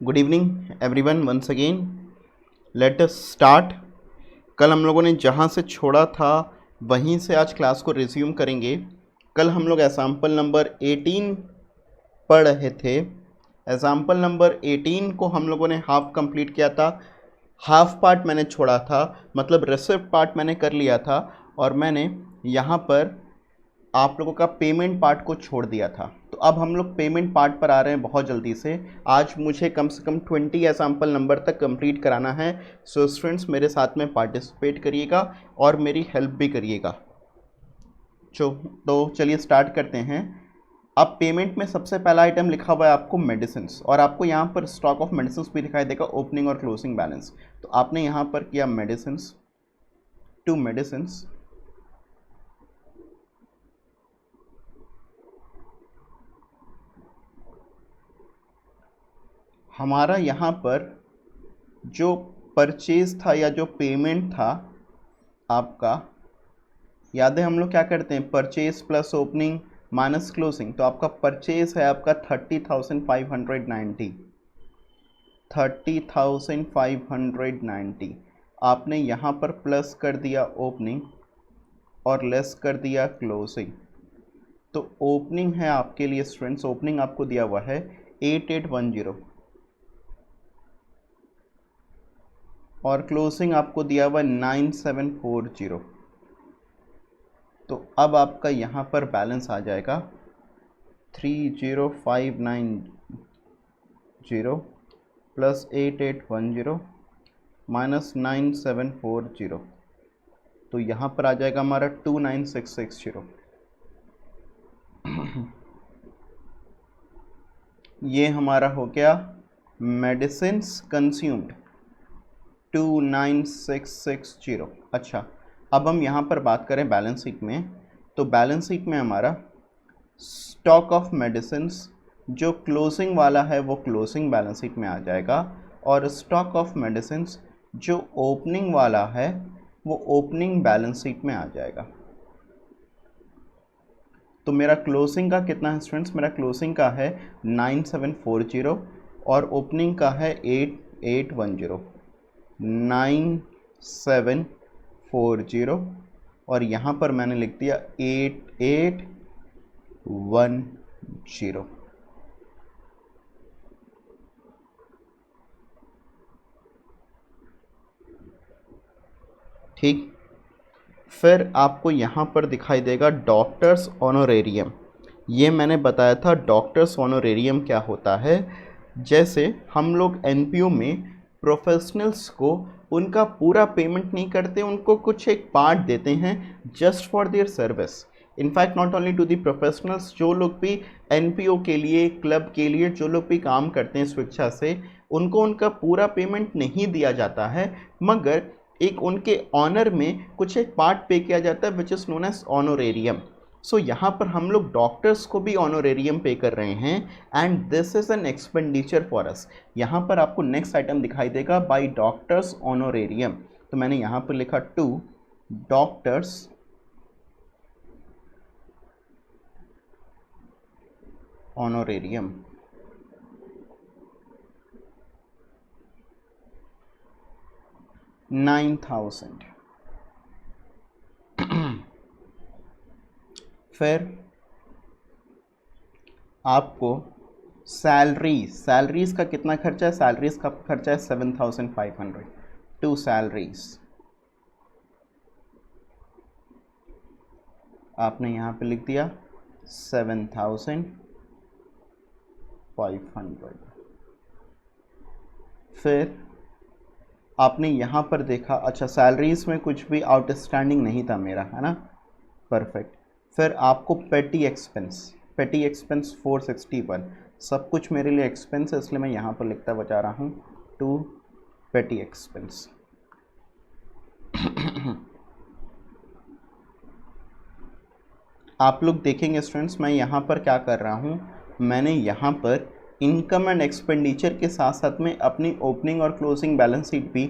Good evening everyone, once again let us start. कल हम लोगों ने जहाँ से छोड़ा था वहीं से आज क्लास को रिज्यूम करेंगे। कल हम लोग एग्जाम्पल नंबर 18 पढ़ रहे थे। एग्जाम्पल नंबर 18 को हम लोगों ने हाफ कंप्लीट किया था। हाफ पार्ट मैंने छोड़ा था, मतलब रिसिप्ट पार्ट मैंने कर लिया था और मैंने यहाँ पर आप लोगों का पेमेंट पार्ट को छोड़ दिया था। तो अब हम लोग पेमेंट पार्ट पर आ रहे हैं बहुत जल्दी से। आज मुझे कम से कम 20 एग्जाम्पल नंबर तक कंप्लीट कराना है। सो स्टूडेंट्स मेरे साथ में पार्टिसिपेट करिएगा और मेरी हेल्प भी करिएगा। तो चलिए स्टार्ट करते हैं। अब पेमेंट में सबसे पहला आइटम लिखा हुआ है आपको मेडिसिन्स, और आपको यहाँ पर स्टॉक ऑफ मेडिसिन्स भी दिखाई देगा, ओपनिंग और क्लोजिंग बैलेंस। तो आपने यहाँ पर किया मेडिसिन्स टू मेडिसिन्स, हमारा यहाँ पर जो परचेज था या जो पेमेंट था आपका, याद है हम लोग क्या करते हैं, purchase plus opening minus closing. तो आपका परचेज है आपका 30,590। आपने यहाँ पर प्लस कर दिया ओपनिंग और लेस कर दिया क्लोजिंग। तो ओपनिंग है आपके लिए स्टूडेंट्स, ओपनिंग आपको दिया हुआ है 8810 और क्लोजिंग आपको दिया हुआ 9740। तो अब आपका यहाँ पर बैलेंस आ जाएगा 30590 प्लस 8810 माइनस 9740। तो यहाँ पर आ जाएगा हमारा 29660। ये हमारा हो गया मेडिसिन्स कंज्यूम्ड 29660। अच्छा, अब हम यहाँ पर बात करें बैलेंस शीट में। तो बैलेंस शीट में हमारा स्टॉक ऑफ मेडिसिन्स जो क्लोजिंग वाला है वो क्लोजिंग बैलेंस शीट में आ जाएगा, और स्टॉक ऑफ मेडिसिन्स जो ओपनिंग वाला है वो ओपनिंग बैलेंस शीट में आ जाएगा। तो मेरा क्लोजिंग का कितना है स्टूडेंट्स, मेरा क्लोजिंग का है 9740 और ओपनिंग का है 8810। 9740 और यहाँ पर मैंने लिख दिया 8810। ठीक, फिर आपको यहाँ पर दिखाई देगा डॉक्टर्स ऑनोरेरियम। ये मैंने बताया था डॉक्टर्स ऑनोरेरियम क्या होता है। जैसे हम लोग एनपीओ में प्रोफेशनल्स को उनका पूरा पेमेंट नहीं करते, उनको कुछ एक पार्ट देते हैं just for their service. In fact not only to the professionals, जो लोग भी एनपीओ के लिए, क्लब के लिए जो लोग भी काम करते हैं स्वेच्छा से, उनको उनका पूरा पेमेंट नहीं दिया जाता है, मगर एक उनके ऑनर में कुछ एक पार्ट पे किया जाता है which is known as honorarium. So यहाँ पर हम लोग डॉक्टर्स को भी ऑनोरेरियम पे कर रहे हैं and this is an expenditure for us. यहाँ पर आपको नेक्स्ट आइटम दिखाई देगा बाय डॉक्टर्स ऑनोरेरियम। तो मैंने यहाँ पर लिखा टू डॉक्टर्स ऑनोरेरियम। $9,000। फिर आपको सैलरीज का कितना खर्चा है, सैलरीज का खर्चा है 7,500 टू सैलरीज। आपने यहाँ पे लिख दिया 7,500। फिर आपने यहाँ पर देखा, अच्छा सैलरीज में कुछ भी आउटस्टैंडिंग नहीं था मेरा, है ना, परफेक्ट। फिर आपको पेटी एक्सपेंस 461, सब कुछ मेरे लिए एक्सपेंस है, इसलिए मैं यहाँ पर लिखता बचा रहा हूँ टू पेटी एक्सपेंस। आप लोग देखेंगे स्टूडेंट्स, मैं यहाँ पर क्या कर रहा हूँ, मैंने यहाँ पर इनकम एंड एक्सपेंडिचर के साथ साथ में अपनी ओपनिंग और क्लोजिंग बैलेंस शीट भी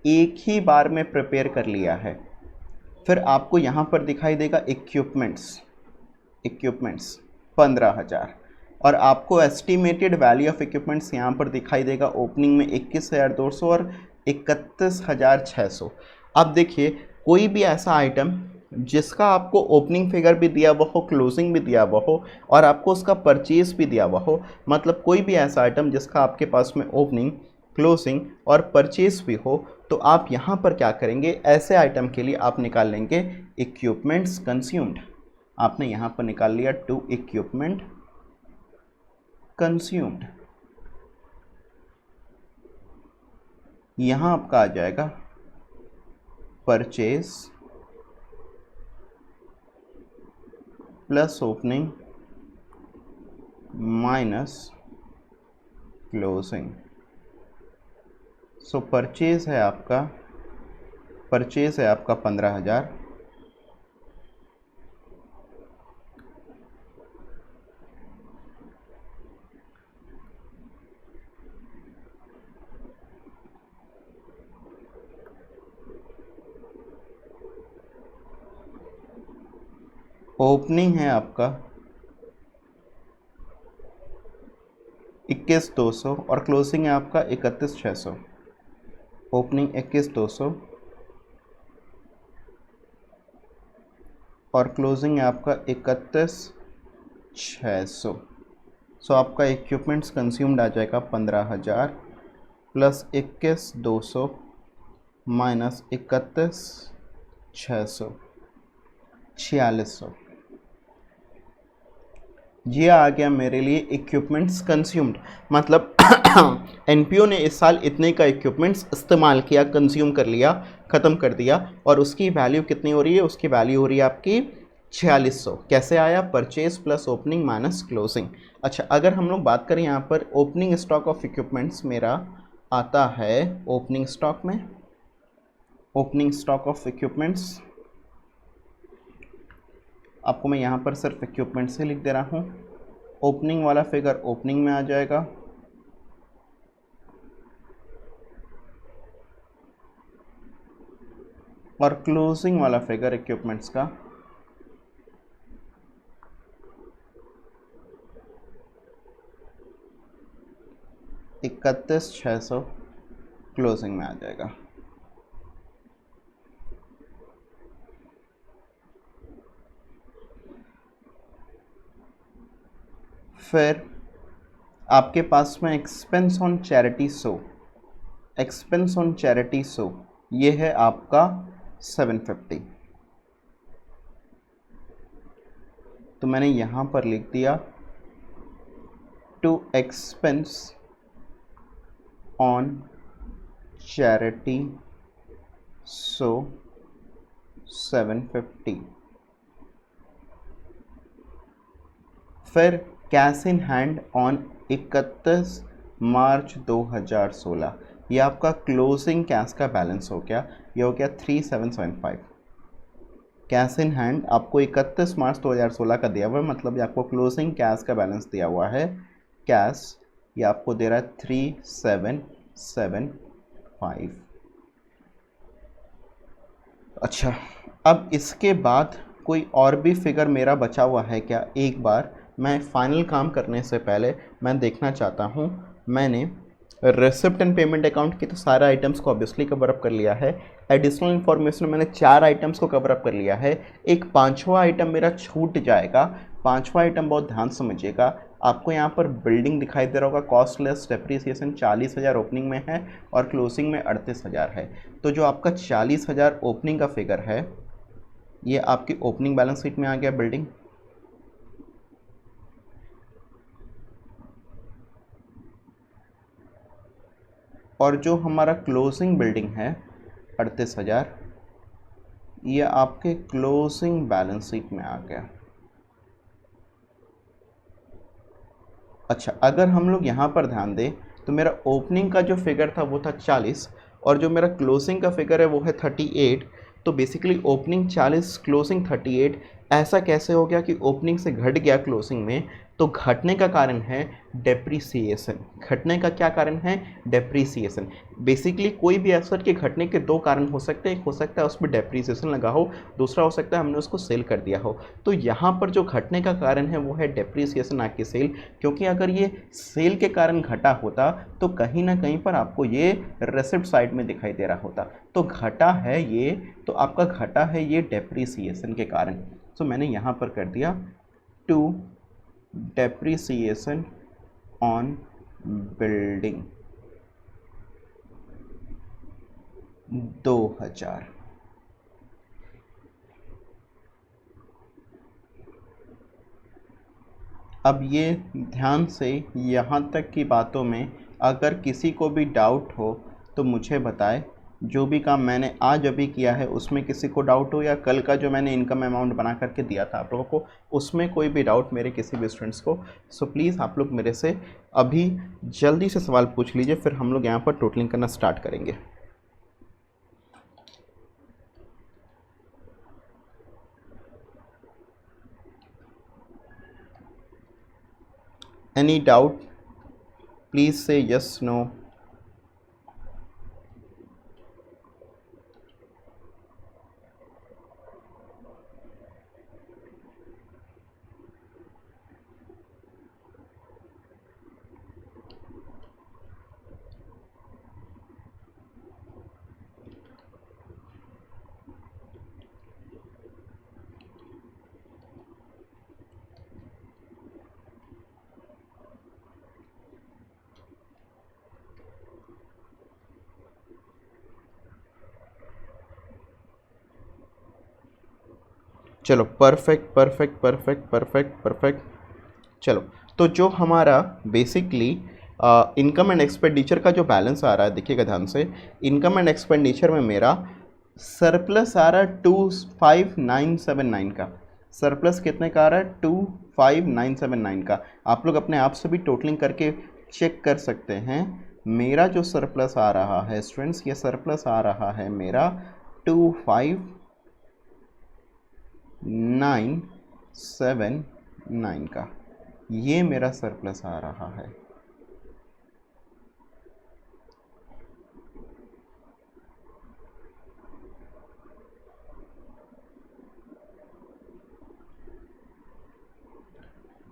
एक ही बार में प्रिपेयर कर लिया है। फिर आपको यहाँ पर दिखाई देगा इक्विपमेंट्स 15,000। और आपको एस्टिमेटेड वैल्यू ऑफ इक्विपमेंट्स यहाँ पर दिखाई देगा ओपनिंग में 21,200 और 31,600। अब देखिए कोई भी ऐसा आइटम जिसका आपको ओपनिंग फिगर भी दिया हुआ हो, क्लोजिंग भी दिया हुआ हो और आपको उसका परचेज भी दिया हुआ हो, मतलब कोई भी ऐसा आइटम जिसका आपके पास में ओपनिंग, क्लोजिंग और परचेज भी हो, तो आप यहाँ पर क्या करेंगे, ऐसे आइटम के लिए आप निकाल लेंगे इक्विपमेंट्स कंज्यूम्ड। आपने यहाँ पर निकाल लिया टू इक्विपमेंट कंज्यूम्ड। यहाँ आपका आ जाएगा purchase plus opening minus closing. सो परचेज है आपका 15,000, ओपनिंग है आपका 21,200 और क्लोजिंग है आपका 31,600। ओपनिंग 21,200 और क्लोजिंग है आपका 31,600। सो आपका इक्विपमेंट्स कंज्यूम्ड आ जाएगा 15,000 प्लस 21,200 माइनस 31,600, 4600। ये आ गया मेरे लिए इक्विपमेंट्स कंज्यूम्ड। मतलब एनपीओ ने इस साल इतने का इक्विपमेंट्स इस्तेमाल किया, कंज्यूम कर लिया, ख़त्म कर दिया, और उसकी वैल्यू कितनी हो रही है, उसकी वैल्यू हो रही है आपकी 4600। कैसे आया, purchase plus opening minus closing. अच्छा, अगर हम लोग बात करें यहाँ पर ओपनिंग स्टॉक ऑफ इक्विपमेंट्स मेरा आता है ओपनिंग स्टॉक में, ओपनिंग स्टॉक ऑफ इक्विपमेंट्स आपको मैं यहाँ पर सिर्फ इक्विपमेंट से लिख दे रहा हूँ। ओपनिंग वाला फिगर ओपनिंग में आ जाएगा, और क्लोजिंग वाला फिगर इक्विपमेंट्स का $31,600 क्लोजिंग में आ जाएगा। फिर आपके पास में expense on charity show, expense on charity show ये है आपका 750। तो मैंने यहाँ पर लिख दिया to expense on charity show 750। फिर cash in hand on 31 March 2016, ये आपका क्लोजिंग कैश का बैलेंस हो गया, ये हो गया 3775। कैश इन हैंड आपको 31 मार्च 2016 का दिया हुआ है, मतलब ये आपको क्लोजिंग कैश का बैलेंस दिया हुआ है, कैश ये आपको दे रहा है 3775। अच्छा, अब इसके बाद कोई और भी फिगर मेरा बचा हुआ है क्या, एक बार मैं फाइनल काम करने से पहले मैं देखना चाहता हूँ। मैंने रिसिप्ट एंड पेमेंट अकाउंट की तो सारे आइटम्स को ऑब्वियसली कवर अप कर लिया है। एडिशनल इन्फॉर्मेशन मैंने 4 आइटम्स को कवर अप कर लिया है। एक 5वां आइटम मेरा छूट जाएगा। 5वां आइटम बहुत ध्यान समझिएगा, आपको यहाँ पर बिल्डिंग दिखाई दे रहा होगा, कॉस्टलेस डेप्रिसिएशन 40,000 ओपनिंग में है और क्लोजिंग में 38,000 है। तो जो आपका 40,000 ओपनिंग का फिगर है ये आपकी ओपनिंग बैलेंस शीट में आ गया बिल्डिंग, और जो हमारा क्लोजिंग बिल्डिंग है 38,000 ये आपके क्लोजिंग बैलेंस शीट में आ गया। अच्छा, अगर हम लोग यहाँ पर ध्यान दें तो मेरा ओपनिंग का जो फिगर था वो था 40 और जो मेरा क्लोजिंग का फिगर है वो है 38। तो बेसिकली ओपनिंग 40 क्लोजिंग 38, ऐसा कैसे हो गया कि ओपनिंग से घट गया क्लोजिंग में? तो घटने का कारण है डेप्रिसिएशन। घटने का क्या कारण है? डेप्रिसिएशन। बेसिकली कोई भी एसेट के घटने के दो कारण हो सकते हैं, एक हो सकता है उसमें डेप्रिसिएशन लगा हो, दूसरा हो सकता है हमने उसको सेल कर दिया हो। तो यहाँ पर जो घटने का कारण है वो है डेप्रिसिएशन, ना कि सेल, क्योंकि अगर ये सेल के कारण घटा होता तो कहीं ना कहीं पर आपको ये रेसिप्ट साइड में दिखाई दे रहा होता। तो घटा है ये, तो आपका घटा है ये डेप्रिसिएशन के कारण। सो मैंने यहाँ पर कर दिया टू डेप्रिसिएशन ऑन बिल्डिंग 2000। अब ये ध्यान से यहाँ तक की बातों में अगर किसी को भी डाउट हो तो मुझे बताए। जो भी काम मैंने आज अभी किया है उसमें किसी को डाउट हो, या कल का जो मैंने इनकम अमाउंट बना करके दिया था आप लोगों को उसमें कोई भी डाउट मेरे किसी भी स्टूडेंट्स को, सो प्लीज़ आप लोग मेरे से अभी जल्दी से सवाल पूछ लीजिए, फिर हम लोग यहाँ पर टोटलिंग करना स्टार्ट करेंगे। Any doubt? Please say yes no. चलो perfect perfect perfect perfect perfect. चलो, तो जो हमारा बेसिकली इनकम एंड एक्सपेंडिचर का जो बैलेंस आ रहा है, देखिएगा ध्यान से, इनकम एंड एक्सपेंडिचर में मेरा सरप्लस आ रहा है 25979 का। सरप्लस कितने का आ रहा है? 25979 का। आप लोग अपने आप से भी टोटलिंग करके चेक कर सकते हैं। मेरा जो सरप्लस आ रहा है स्टूडेंट्स, ये सरप्लस आ रहा है मेरा 25979 का, ये मेरा सरप्लस आ रहा है।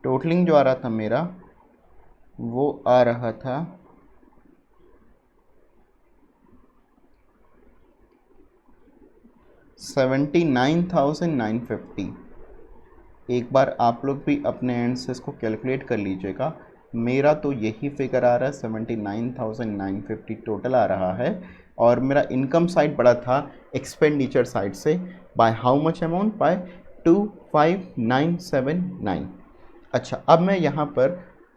टोटलिंग जो आ रहा था मेरा वो आ रहा था 79,950। एक बार आप लोग भी अपने एंड से इसको कैलकुलेट कर लीजिएगा। मेरा तो यही फिगर आ रहा है 79,950 टोटल आ रहा है, और मेरा इनकम साइड बड़ा था एक्सपेंडिचर साइड से। By how much amount? By 25979। अच्छा, अब मैं यहाँ पर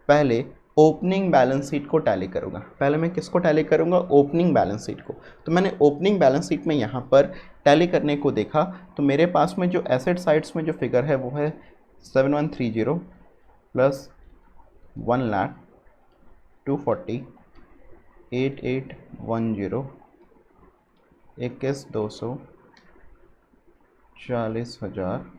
पहले ओपनिंग बैलेंस शीट को टैली करूँगा। पहले मैं किसको टैली करूँगा? ओपनिंग बैलेंस शीट को। तो मैंने ओपनिंग बैलेंस शीट में यहाँ पर टैली करने को देखा तो मेरे पास में जो एसेट साइड्स में जो फिगर है वो है 7130 प्लस 1,00,000 240 8810 21,200 40,000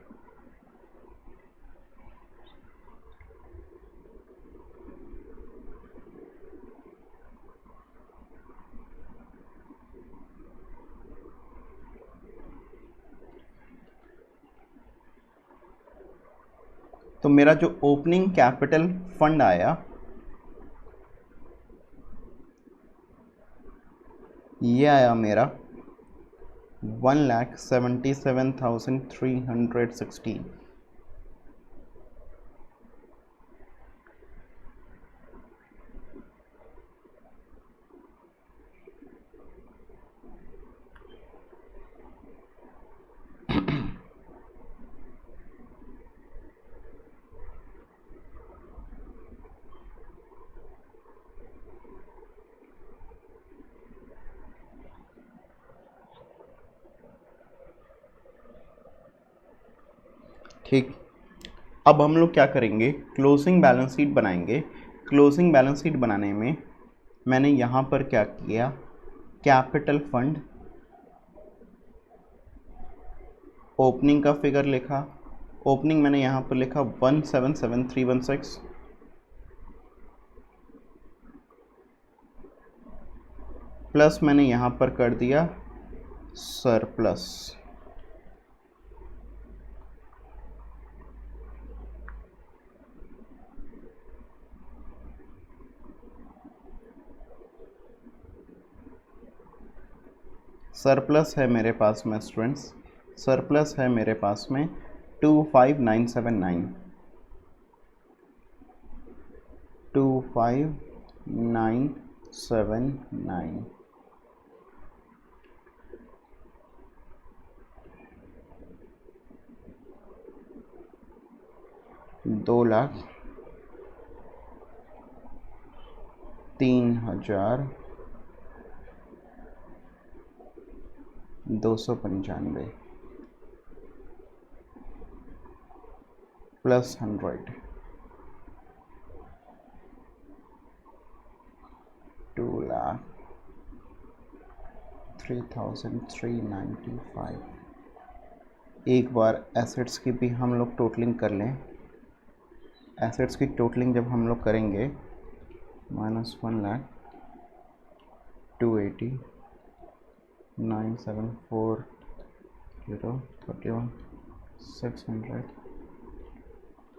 तो मेरा जो ओपनिंग कैपिटल फंड आया ये आया मेरा 1,77,316। ठीक, अब हम लोग क्या करेंगे? क्लोजिंग बैलेंस शीट बनाएंगे। क्लोजिंग बैलेंस शीट बनाने में मैंने यहाँ पर क्या किया? कैपिटल फंड, ओपनिंग का फिगर लिखा, ओपनिंग मैंने यहाँ पर लिखा 177316, प्लस मैंने यहाँ पर कर दिया सरप्लस। सरप्लस है मेरे पास में स्टूडेंट्स, सरप्लस है मेरे पास में 25979, 25979, 2,03,295 प्लस 100, 2,03,395। एक बार एसेट्स की भी हम लोग टोटलिंग कर लें। एसेट्स की टोटलिंग जब हम लोग करेंगे, -1,00,000, 280, 9,740, 31, 600,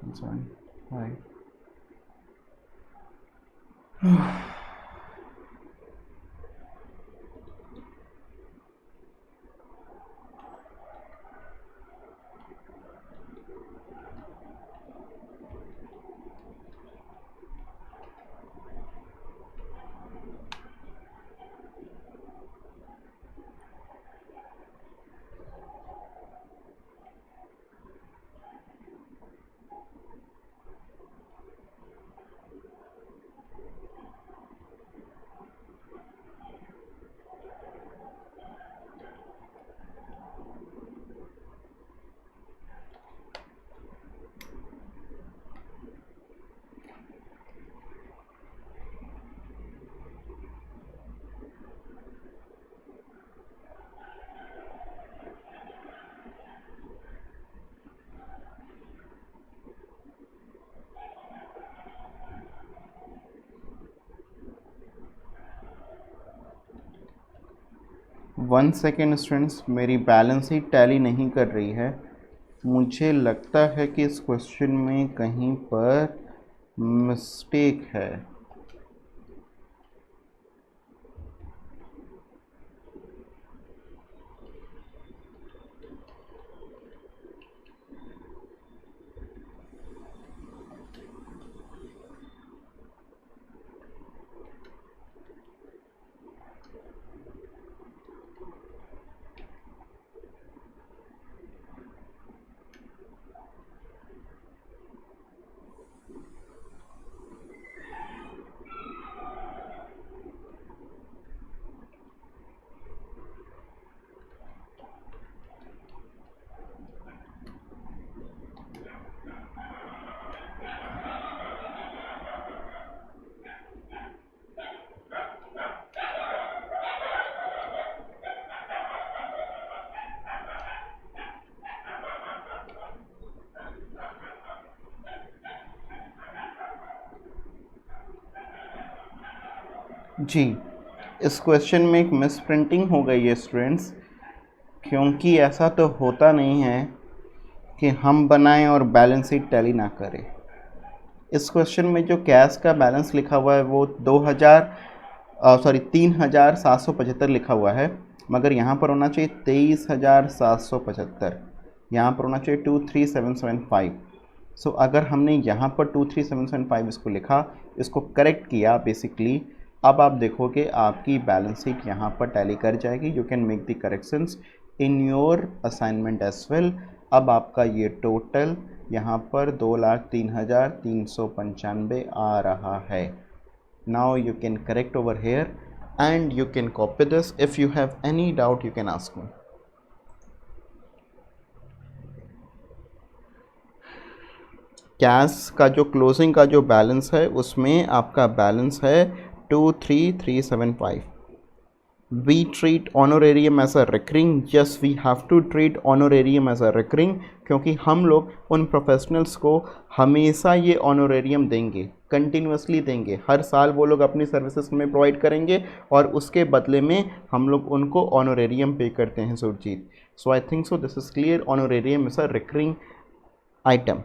175। वन सेकेंड स्टूडेंट्स, मेरी बैलेंस शीट टैली नहीं कर रही है। मुझे लगता है कि इस क्वेश्चन में कहीं पर मिस्टेक है। जी, इस क्वेश्चन में एक मिस प्रिंटिंग हो गई है स्टूडेंट्स, क्योंकि ऐसा तो होता नहीं है कि हम बनाएं और बैलेंस शीट टैली ना करें। इस क्वेश्चन में जो कैश का बैलेंस लिखा हुआ है वो 3,775 लिखा हुआ है, मगर यहाँ पर होना चाहिए 23,775, यहाँ पर होना चाहिए 23,775। सो अगर हमने यहाँ पर 23,775 इसको लिखा, इसको करेक्ट किया बेसिकली, अब आप देखोगे आपकी बैलेंस शीट यहाँ पर टैली कर जाएगी। You can make the corrections in your assignment as well. अब आपका ये टोटल यहाँ पर 2,03,395 आ रहा है। Now you can correct over here and you can copy this. If you have any doubt you can ask me. Cash का जो closing का जो बैलेंस है उसमें आपका बैलेंस है 23,375। we treat honorarium as a recurring. Yes, we have to treat honorarium as a recurring, क्योंकि हम लोग उन प्रोफेशनल्स को हमेशा ये ऑनोरेरियम देंगे, कंटिन्यूसली देंगे, हर साल वो लोग अपनी सर्विसेज हमें प्रोवाइड करेंगे और उसके बदले में हम लोग उनको ऑनोरेरियम पे करते हैं Surjit. So I think so this is clear. Honorarium is a recurring item.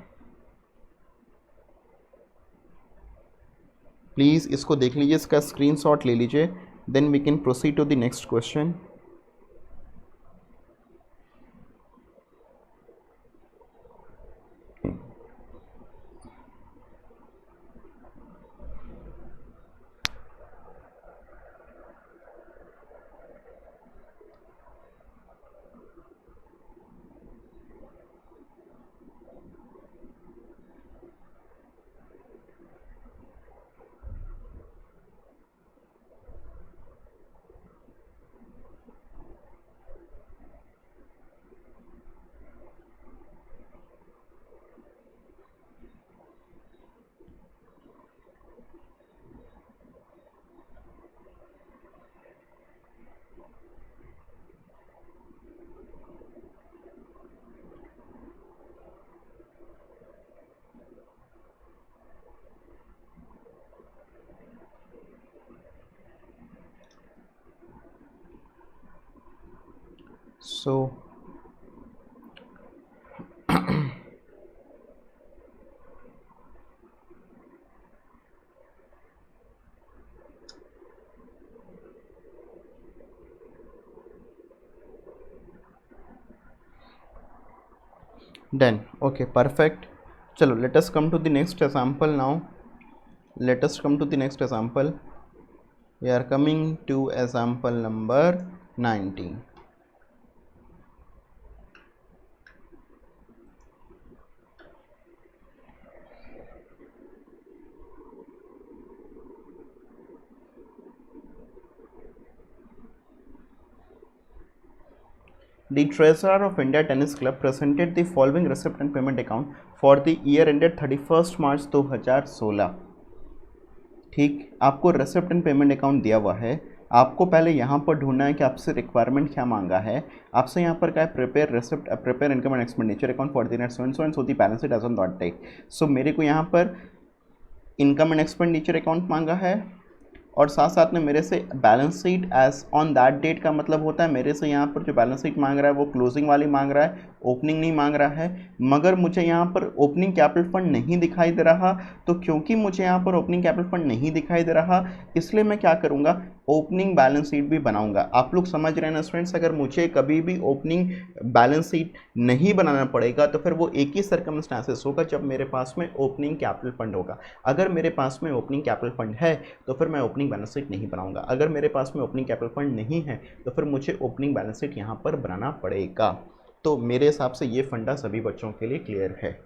Please इसको देख लीजिए, इसका स्क्रीनशॉट ले लीजिए, then we can proceed to the next question. So done. Okay, perfect. Chalo, let us come to the next example now. Let us come to the next example. We are coming to example number 19. The Treasurer of India Tennis Club presented the following receipt and payment account for the year ended 31st March 2016. ठीक, आपको receipt and payment account दिया हुआ है. आपको पहले यहाँ पर ढूंढना है कि आपसे रिक्वायरमेंट क्या मांगा है. आपसे यहाँ पर क्या है, prepare receipt, prepare income and expenditure account for the net so the balance sheet as on that date. So मेरे को यहाँ पर इनकम एंड एक्सपेंडिचर अकाउंट मांगा है और साथ साथ में मेरे से balance sheet as on that date का मतलब होता है मेरे से यहाँ पर जो बैलेंस शीट मांग रहा है वो क्लोजिंग वाली मांग रहा है, ओपनिंग नहीं मांग रहा है. मगर मुझे यहाँ पर ओपनिंग कैपिटल फंड नहीं दिखाई दे रहा, तो क्योंकि मुझे यहाँ पर ओपनिंग कैपिटल फंड नहीं दिखाई दे रहा, इसलिए मैं क्या करूँगा, ओपनिंग बैलेंस शीट भी बनाऊंगा. आप लोग समझ रहे हैं ना स्टूडेंट्स, अगर मुझे कभी भी ओपनिंग बैलेंस शीट नहीं बनाना पड़ेगा तो फिर वो एक ही सर्कमस्टांसेस होगा जब मेरे पास में ओपनिंग कैपिटल फंड होगा. अगर मेरे पास में ओपनिंग कैपिटल फंड है तो फिर मैं ओपनिंग बैलेंस शीट नहीं बनाऊंगा. अगर मेरे पास में ओपनिंग कैपिटल फंड नहीं है तो फिर मुझे ओपनिंग बैलेंस शीट यहाँ पर बनाना पड़ेगा. तो मेरे हिसाब से ये फंडा सभी बच्चों के लिए क्लियर है.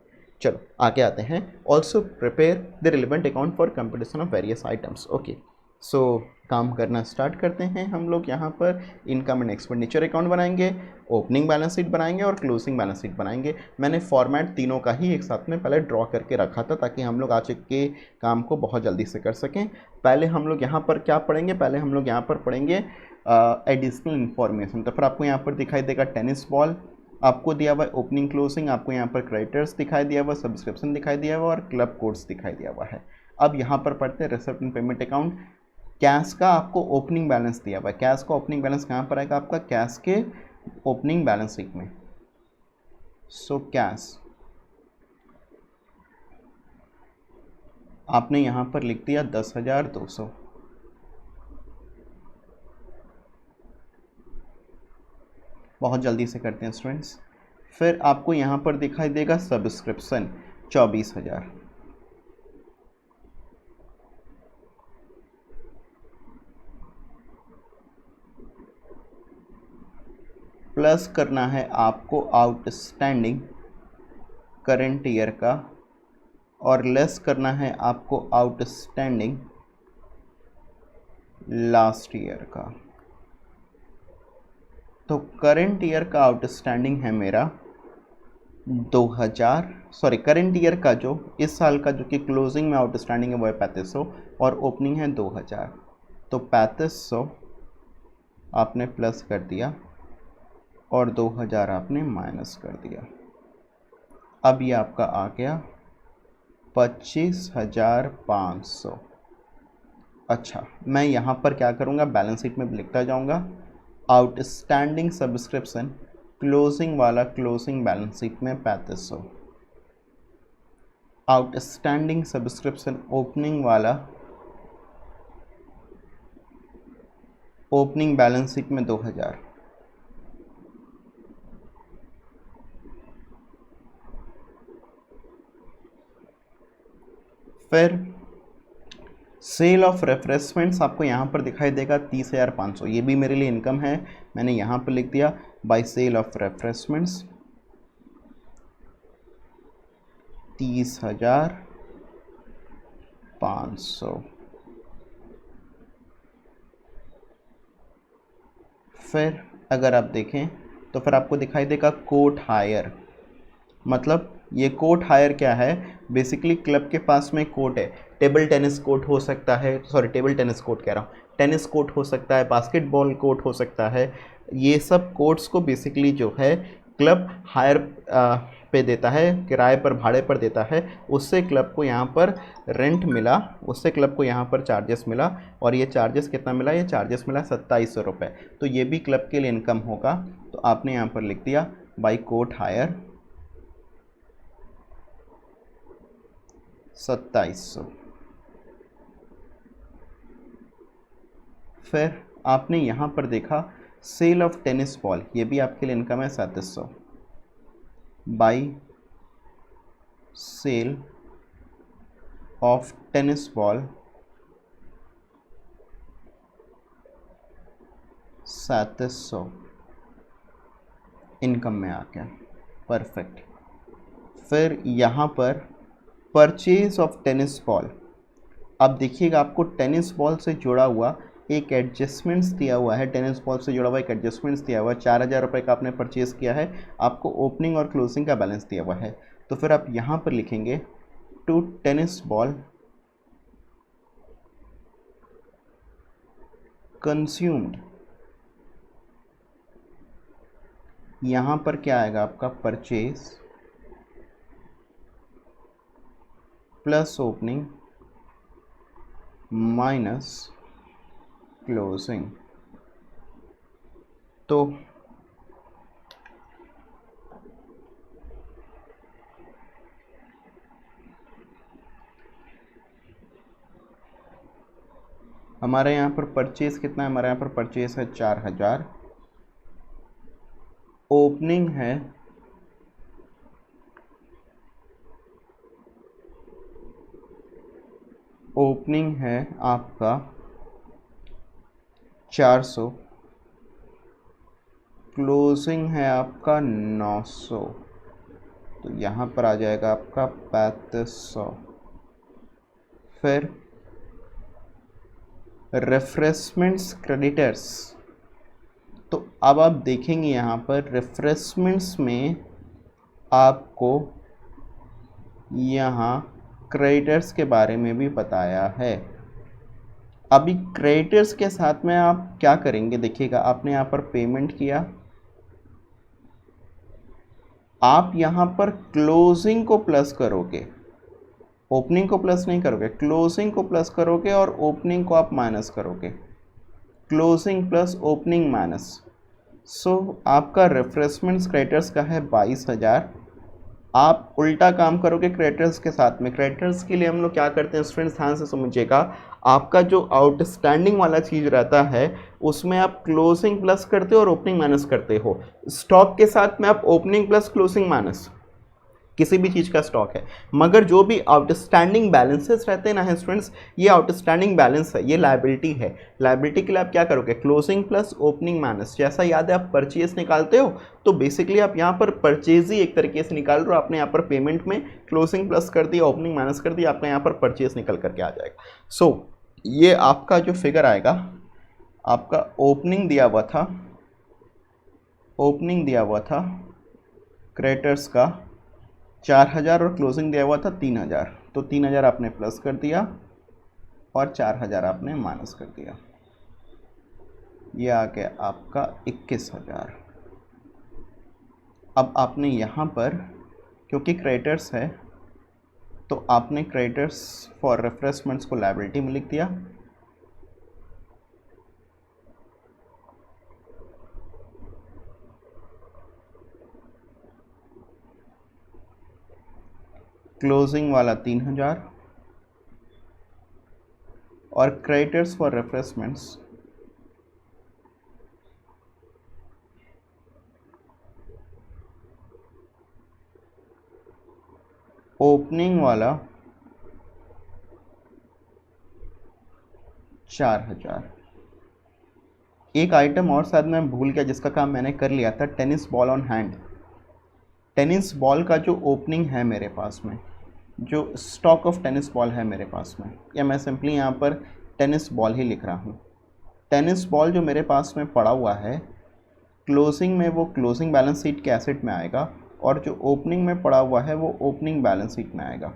चलो आगे आते हैं. Also prepare the relevant account for competition of various items. Okay, so काम करना स्टार्ट करते हैं. हम लोग यहाँ पर इनकम एंड एक्सपेंडिचर अकाउंट बनाएंगे, ओपनिंग बैलेंस शीट बनाएंगे और क्लोजिंग बैलेंस शीट बनाएंगे. मैंने फॉर्मेट तीनों का ही एक साथ में पहले ड्रॉ करके रखा था ताकि हम लोग आज के काम को बहुत जल्दी से कर सकें. पहले हम लोग यहाँ पर क्या पढ़ेंगे, पहले हम लोग यहाँ पर पढ़ेंगे एडिशनल इन्फॉर्मेशन. तो फिर आपको यहाँ पर दिखाई देगा टेनिस बॉल, आपको दिया हुआ है ओपनिंग क्लोजिंग, आपको यहाँ पर क्रेडिटर्स दिखाई दिया हुआ, सब्सक्रिप्शन दिखाई दिया हुआ और क्लब कोड्स दिखाई दिया हुआ है. अब यहाँ पर पढ़ते हैं receipt and payment account. Cash का आपको ओपनिंग बैलेंस दिया हुआ है. कैश का ओपनिंग बैलेंस कहाँ पर आएगा, आपका कैश के ओपनिंग बैलेंस शीट में. सो कैश आपने यहाँ पर लिख दिया 10,200. बहुत जल्दी से करते हैं स्टूडेंट्स. फिर आपको यहाँ पर दिखाई देगा सब्सक्रिप्शन 24,000. प्लस करना है आपको आउटस्टैंडिंग करंट ईयर का और लेस करना है आपको आउटस्टैंडिंग लास्ट ईयर का. तो करंट ईयर का आउटस्टैंडिंग है मेरा 2000, सॉरी करंट ईयर का जो इस साल का जो कि क्लोजिंग में आउटस्टैंडिंग है वो है 3500 और ओपनिंग है 2000. तो 3500 आपने प्लस कर दिया और 2000 आपने माइनस कर दिया। अब ये आपका आ गया 25,500। अच्छा, मैं यहाँ पर क्या करूँगा, बैलेंस शीट में लिखता जाऊँगा आउटस्टैंडिंग सब्सक्रिप्शन क्लोजिंग वाला क्लोजिंग बैलेंस शीट में 3500, आउटस्टैंडिंग सब्सक्रिप्शन ओपनिंग वाला ओपनिंग बैलेंस शीट में 2000, फिर सेल ऑफ रेफ्रेशमेंट्स आपको यहाँ पर दिखाई देगा 30,500, ये भी मेरे लिए इनकम है, मैंने यहाँ पर लिख दिया बाय सेल ऑफ रेफ्रेशमेंट्स 30,500। फिर अगर आप देखें तो फिर आपको दिखाई देगा कोर्ट हायर, मतलब ये कोर्ट हायर क्या है, बेसिकली क्लब के पास में कोर्ट है, टेबल टेनिस कोर्ट हो सकता है, सॉरी टेबल टेनिस कोर्ट कह रहा हूँ, टेनिस कोर्ट हो सकता है, बास्केटबॉल कोर्ट हो सकता है, ये सब कोर्ट्स को बेसिकली जो है क्लब हायर पे देता है, किराए पर भाड़े पर देता है, उससे क्लब को यहाँ पर रेंट मिला, उससे क्लब को यहाँ पर चार्जेस मिला, और ये चार्जेस कितना मिला, ये चार्जेस मिला 2700 रुपये, तो ये भी क्लब के लिए इनकम होगा। तो आपने यहाँ पर लिख दिया बाई कोर्ट हायर 2700। फिर आपने यहाँ पर देखा सेल ऑफ टेनिस बॉल, ये भी आपके लिए इनकम है 3700 by sale of tennis ball 3700 income में आ गया, परफेक्ट। फिर यहाँ पर परचेज ऑफ टेनिस बॉल, अब देखिएगा आपको टेनिस बॉल से जुड़ा हुआ एक एडजस्टमेंट्स दिया हुआ है, टेनिस बॉल से जुड़ा हुआ एक एडजस्टमेंट्स दिया हुआ है, 4000 रुपये का आपने परचेज़ किया है, आपको ओपनिंग और क्लोजिंग का बैलेंस दिया हुआ है, तो फिर आप यहाँ पर लिखेंगे टू टेनिस बॉल कंज्यूम्ड, यहाँ पर क्या आएगा आपका purchase plus opening minus closing, तो हमारे यहाँ पर परचेज कितना है, हमारे यहाँ पर परचेज है 4000, ओपनिंग है आपका 400, क्लोजिंग है आपका 900, तो यहाँ पर आ जाएगा आपका 3500। फिर रिफ्रेशमेंट्स क्रेडिटर्स, तो अब आप देखेंगे यहाँ पर रिफ्रेशमेंट्स में आपको यहाँ क्रेडिटर्स के बारे में भी बताया है। अभी क्रेडिटर्स के साथ में आप क्या करेंगे, देखिएगा आपने यहाँ पर पेमेंट किया, आप यहाँ पर क्लोजिंग को प्लस करोगे, ओपनिंग को प्लस नहीं करोगे, क्लोजिंग को प्लस करोगे और ओपनिंग को आप माइनस करोगे, क्लोजिंग प्लस ओपनिंग माइनस, सो आपका रिफ्रेशमेंट्स क्रेडिटर्स का है 22,000। आप उल्टा काम करोगे क्रेडिटर्स के साथ में, क्रेडिटर्स के लिए हम लोग क्या करते हैं स्टूडेंट्स, ध्यान से समझिएगा, आपका जो आउटस्टैंडिंग वाला चीज़ रहता है उसमें आप क्लोजिंग प्लस करते हो और ओपनिंग माइनस करते हो, स्टॉक के साथ में आप ओपनिंग प्लस क्लोजिंग माइनस, किसी भी चीज़ का स्टॉक है, मगर जो भी आउटस्टैंडिंग बैलेंसेस रहते हैं ना स्टूडेंट्स, ये आउटस्टैंडिंग बैलेंस है, ये लायबिलिटी है, लायबिलिटी के लिए आप क्या करोगे, क्लोजिंग प्लस ओपनिंग माइनस, जैसा याद है आप परचेज निकालते हो, तो बेसिकली आप यहाँ पर परचेज ही एक तरीके से निकाल रहे हो, आपने यहाँ पर पेमेंट में क्लोजिंग प्लस कर दिया, ओपनिंग माइनस कर दिया, आपका यहाँ पर परचेज निकल करके आ जाएगा। सो ये आपका जो फिगर आएगा, आपका ओपनिंग दिया हुआ था क्रेडिटर्स का 4000 और क्लोजिंग दिया हुआ था 3000, तो 3000 आपने प्लस कर दिया और 4000 आपने माइनस कर दिया। ये आ गया आपका 21,000। अब आपने यहाँ पर क्योंकि क्रेडिटर्स है तो आपने क्रेडिटर्स फॉर रिफ्रेशमेंट्स को लायबिलिटी में लिख दिया। क्लोजिंग वाला 3,000 और क्रेडिटर्स फॉर रिफ्रेशमेंट्स ओपनिंग वाला 4,000। एक आइटम और शायद मैं भूल गया जिसका काम मैंने कर लिया था, tennis ball on hand. Tennis ball का जो ओपनिंग है मेरे पास में, जो स्टॉक ऑफ टेनिस बॉल है मेरे पास में, या मैं सिंपली यहाँ पर टेनिस बॉल ही लिख रहा हूँ। टेनिस बॉल जो मेरे पास में पड़ा हुआ है, क्लोजिंग में वो क्लोजिंग बैलेंस शीट के एसेट में आएगा और जो ओपनिंग में पड़ा हुआ है वो ओपनिंग बैलेंस शीट में आएगा।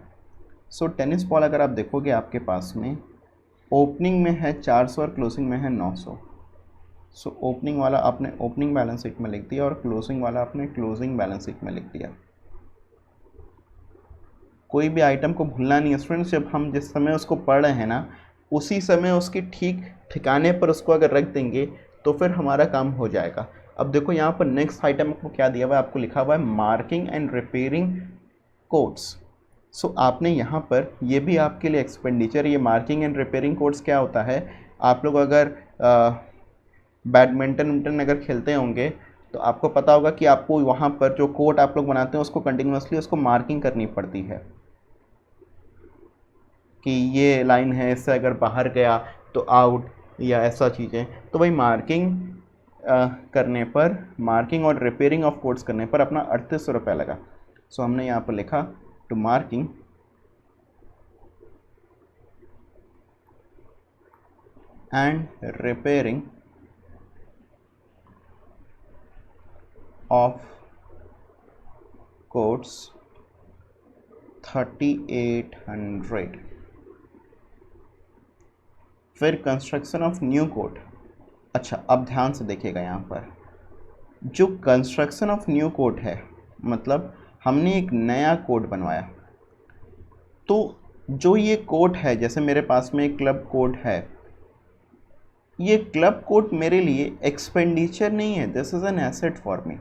सो टेनिस बॉल अगर आप देखोगे आपके पास में ओपनिंग में है 400 और क्लोजिंग में है 900। सो ओपनिंग वाला आपने ओपनिंग बैलेंस शीट में लिख दिया और क्लोजिंग वाला आपने क्लोजिंग बैलेंस शीट में लिख दिया। कोई भी आइटम को भूलना नहीं है स्टूडेंट्स। जब हम जिस समय उसको पढ़ रहे हैं ना, उसी समय उसके ठीक ठिकाने पर उसको अगर रख देंगे तो फिर हमारा काम हो जाएगा। अब देखो यहाँ पर नेक्स्ट आइटम को क्या दिया हुआ है, आपको लिखा हुआ है मार्किंग एंड रिपेयरिंग कोड्स। सो आपने यहाँ पर ये भी आपके लिए एक्सपेंडिचर, ये मार्किंग एंड रिपेयरिंग कोड्स क्या होता है, आप लोग अगर बैडमिंटन अगर खेलते होंगे तो आपको पता होगा कि आपको वहाँ पर जो कोर्ट आप लोग बनाते हैं उसको कंटिन्यूसली उसको मार्किंग करनी पड़ती है कि ये लाइन है, इससे अगर बाहर गया तो आउट या ऐसा चीज़ें। तो वही मार्किंग करने पर, मार्किंग और रिपेयरिंग ऑफ कोड्स करने पर अपना 3800 रुपये लगा। सो हमने यहाँ पर लिखा to marking and repairing of courts 3800। फिर कंस्ट्रक्शन ऑफ न्यू कोड। अच्छा, अब ध्यान से देखिएगा यहाँ पर जो कंस्ट्रक्शन ऑफ न्यू कोड है, मतलब हमने एक नया कोड बनवाया। तो जो ये कोड है, जैसे मेरे पास में एक क्लब कोड है, ये क्लब कोड मेरे लिए एक्सपेंडिचर नहीं है, this is an asset for me.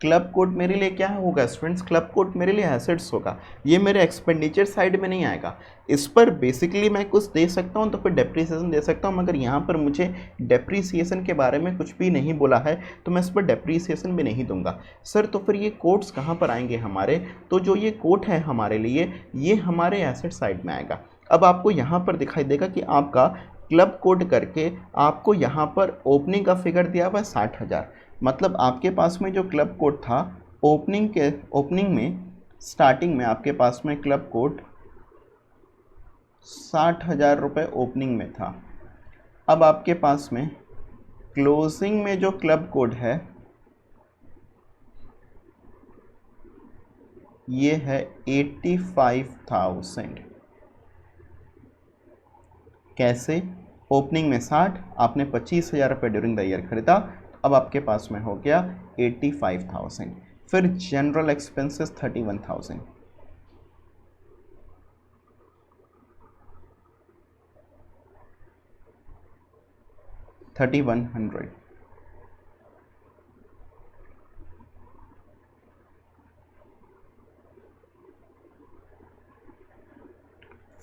Club code मेरे लिए क्या होगा स्टूडेंट्स, क्लब कोड मेरे लिए एसेट्स होगा, ये मेरे एक्सपेंडिचर साइड में नहीं आएगा। इस पर बेसिकली मैं कुछ दे सकता हूँ तो फिर डेप्रीसिएशन दे सकता हूँ, मगर यहाँ पर मुझे डेप्रीसिएशन के बारे में कुछ भी नहीं बोला है तो मैं इस पर डेप्रीसिएशन भी नहीं दूंगा। सर तो फिर ये कोड्स कहाँ पर आएंगे हमारे, तो जो ये कोड है हमारे लिए ये हमारे एसेट साइड में आएगा। अब आपको यहाँ पर दिखाई देगा कि आपका क्लब कोड करके आपको यहाँ पर ओपनिंग का फिगर दिया हुआ है 60,000। मतलब आपके पास में जो क्लब कोड था ओपनिंग में स्टार्टिंग में आपके पास में क्लब कोड 60,000 रुपये ओपनिंग में था। अब आपके पास में क्लोजिंग में जो क्लब कोड है ये है 85,000। कैसे, ओपनिंग में 60, आपने 25,000 रुपये ड्यूरिंग द ईयर खरीदा, अब आपके पास में हो गया 85,000। फिर जनरल एक्सपेंसेस 31,000।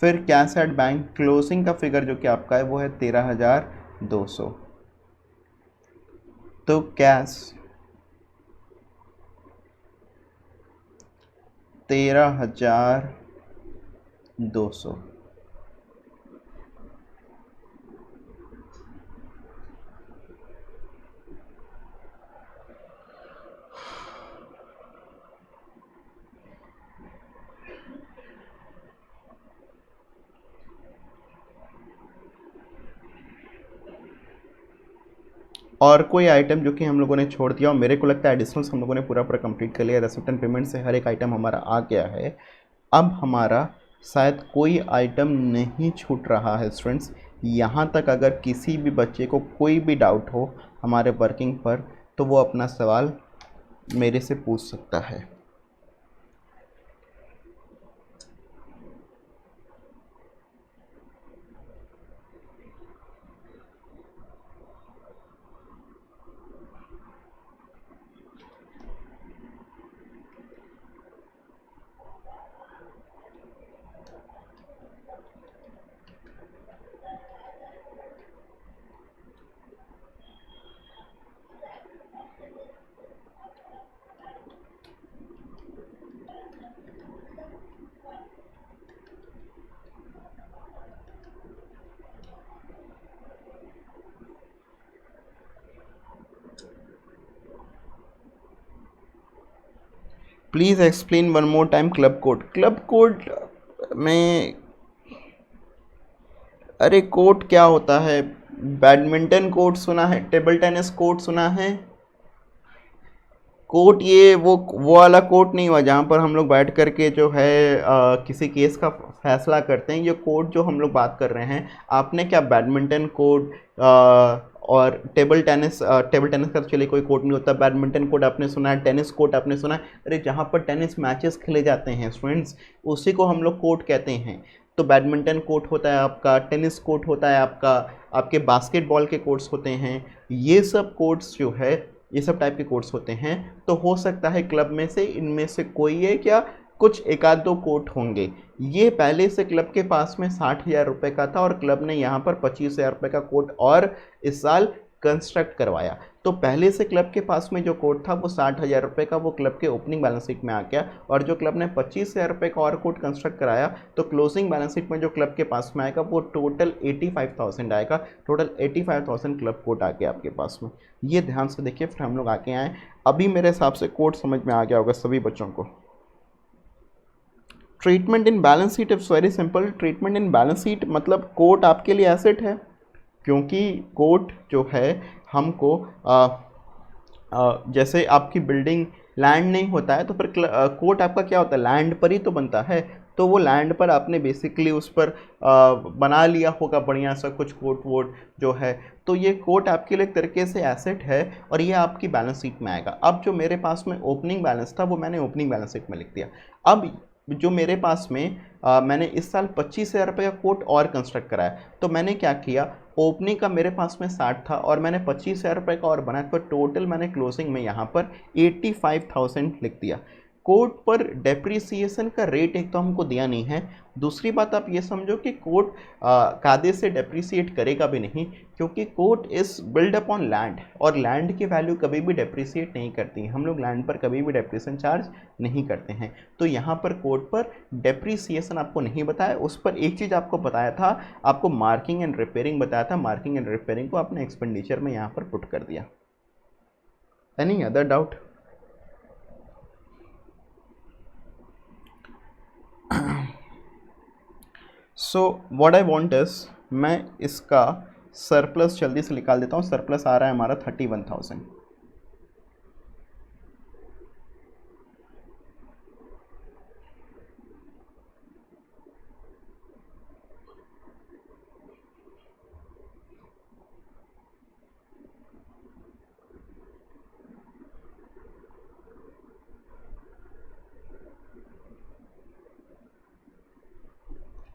फिर कैश एट बैंक क्लोजिंग का फिगर जो कि आपका है वो है 13,200। तो कैश 13,200। और कोई आइटम जो कि हम लोगों ने छोड़ दिया, और मेरे को लगता है एडिशनल्स हम लोगों ने पूरा कंप्लीट कर लिया। रेसिप्ट एंड पेमेंट से हर एक आइटम हमारा आ गया है। अब हमारा शायद कोई आइटम नहीं छूट रहा है स्टूडेंट्स, यहाँ तक अगर किसी भी बच्चे को कोई भी डाउट हो हमारे वर्किंग पर, तो वो अपना सवाल मेरे से पूछ सकता है। Please explain one more time club code. Club code में, अरे कोर्ट क्या होता है? बैडमिंटन कोर्ट सुना है, टेबल टेनिस कोर्ट सुना है? कोर्ट ये वो वाला कोर्ट नहीं हुआ जहाँ पर हम लोग बैठ करके जो है किसी केस का फैसला करते हैं। ये कोर्ट जो हम लोग बात कर रहे हैं, आपने क्या बैडमिंटन कोर्ट और टेबल टेनिस का तो चलिए कोई कोर्ट नहीं होता, बैडमिंटन कोर्ट आपने सुना है, टेनिस कोर्ट आपने सुना है। अरे जहाँ पर टेनिस मैचेस खेले जाते हैं स्टूडेंट्स, उसी को हम लोग कोर्ट कहते हैं। तो बैडमिंटन कोर्ट होता है आपका, टेनिस कोर्ट होता है आपका, आपके बास्केटबॉल के कोर्ट्स होते हैं। ये सब कोर्ट्स जो है, ये सब टाइप के कोर्ट्स होते हैं। तो हो सकता है क्लब में से इनमें से कोई एक या कुछ एक आध दो कोर्ट होंगे। ये पहले से क्लब के पास में 60,000 रुपये का था और क्लब ने यहाँ पर 25,000 रुपये का कोर्ट और इस साल कंस्ट्रक्ट करवाया। तो पहले से क्लब के पास में जो कोर्ट था वो 60,000 रुपये का, वो क्लब के ओपनिंग बैलेंस शीट में आ गया। और जो क्लब ने 25,000 रुपये का और कोर्ट कंस्ट्रक्ट कराया, तो क्लोजिंग बैलेंस शीट में जो क्लब के पास में आएगा वो टोटल 85,000 आएगा। टोटल 85,000 क्लब कोर्ट आ गया आपके पास में। ये ध्यान से देखिए, फिर हम लोग आगे आए। अभी मेरे हिसाब से कोर्ट समझ में आ गया होगा सभी बच्चों को। Treatment in balance sheet it's very simple. Treatment in balance sheet मतलब कोर्ट आपके लिए एसेट है, क्योंकि कोर्ट जो है हमको जैसे आपकी बिल्डिंग लैंड नहीं होता है, तो फिर कोर्ट आपका क्या होता है, लैंड पर ही तो बनता है। तो वो लैंड पर आपने बेसिकली उस पर बना लिया होगा बढ़िया सा कुछ कोर्ट वोट जो है। तो ये कोर्ट आपके लिए एक तरीके से एसेट है और ये आपकी बैलेंस शीट में आएगा। अब जो मेरे पास में ओपनिंग बैलेंस था वो मैंने ओपनिंग बैलेंस शीट में लिख दिया। अब जो मेरे पास में मैंने इस साल 25,000 रुपये का कोर्ट और कंस्ट्रक्ट कराया। तो मैंने क्या किया, ओपनिंग का मेरे पास में 60 था और मैंने 25,000 रुपये का और बनाया, तो टोटल मैंने क्लोजिंग में यहाँ पर 85,000 लिख दिया। कोर्ट पर डेप्रिसिएशन का रेट एक तो हमको दिया नहीं है, दूसरी बात आप ये समझो कि कोर्ट कायदे से डेप्रिसिएट करेगा भी नहीं, क्योंकि court is build upon land और लैंड की वैल्यू कभी भी डेप्रिसिएट नहीं करती। हम लोग लैंड पर कभी भी डेप्रिसिएशन चार्ज नहीं करते हैं। तो यहाँ पर कोर्ट पर डेप्रिसिएशन आपको नहीं बताया, उस पर एक चीज़ आपको बताया था, आपको मार्किंग एंड रिपेयरिंग बताया था। मार्किंग एंड रिपेयरिंग को आपने एक्सपेंडिचर में यहाँ पर पुट कर दिया। Any other doubt? So what I want is, मैं इसका सरप्लस जल्दी से निकाल देता हूँ। सरप्लस आ रहा है हमारा 31,000।